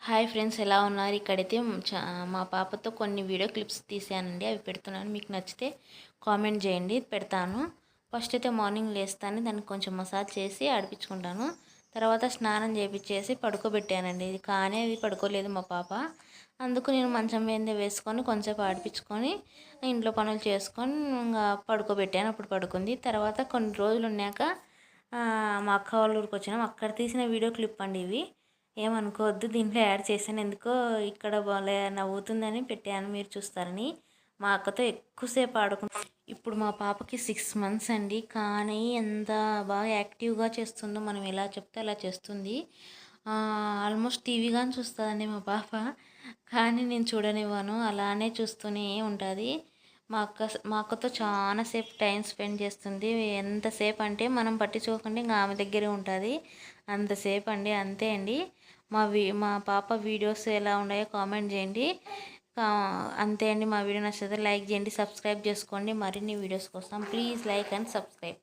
Hi friends, ఎలా ఉన్నారు? ఇక్కడైతే మా పాపతో కొన్ని వీడియో క్లిప్స్ తీసానండి. అవి పెడుతున్నాను. మీకు నచ్చితే కామెంట్ చేయండి, పెడతాను. ఫస్ట్ అయితే మార్నింగ్ లేస్తాను, దానికి కొంచెం మసాజ్ చేసి ఆడిపించుకుంటాను. తర్వాత స్నానం చేపించేసి పడుకోబెట్టానండి. ఇది కానీ అది పడుకోలేదు మా పాప. అందుకు నేను మంచం మీద వేసుకొని కొంచెంసేపు ఆడిపించుకొని ఇంట్లో పనులు చేసుకొని ఇంకా పడుకోబెట్టాను. అప్పుడు పడుకుంది. తర్వాత కొన్ని రోజులు ఉన్నాక మా అక్క వాళ్ళ ఊరికి వచ్చినాం. అక్కడ తీసిన వీడియో క్లిప్ అండి ఇవి. ఏమనుకోవద్దు, దీంట్లో యాడ్ చేశాను. ఎందుకో ఇక్కడ బాగా నవ్వుతుందని పెట్టాను, మీరు చూస్తారని. మా అక్కతో ఎక్కువసేపు ఆడుకుంటాం. ఇప్పుడు మా పాపకి 6 మంత్స్ అండి. కానీ ఎంత బాగా యాక్టివ్గా చేస్తుందో, మనం ఎలా చెప్తే అలా చేస్తుంది. ఆల్మోస్ట్ టీవీ కానీ చూస్తుందండి మా పాప. కానీ నేను చూడనివ్వను, అలానే చూస్తూనే ఉంటుంది. మా అక్కతో చాలాసేపు టైం స్పెండ్ చేస్తుంది. ఎంతసేపు అంటే మనం పట్టించుకోకుండా ఇంకా ఆమె దగ్గరే ఉంటుంది. అంతసేపు అండి, అంతే అండి. మా పాప వీడియోస్ ఎలా ఉన్నాయో కామెంట్ చేయండి. అంతే అండి. మా వీడియో నచ్చితే లైక్ చేయండి, సబ్స్క్రైబ్ చేసుకోండి. మరిన్ని వీడియోస్ కోసం ప్లీజ్ లైక్ అండ్ సబ్స్క్రైబ్.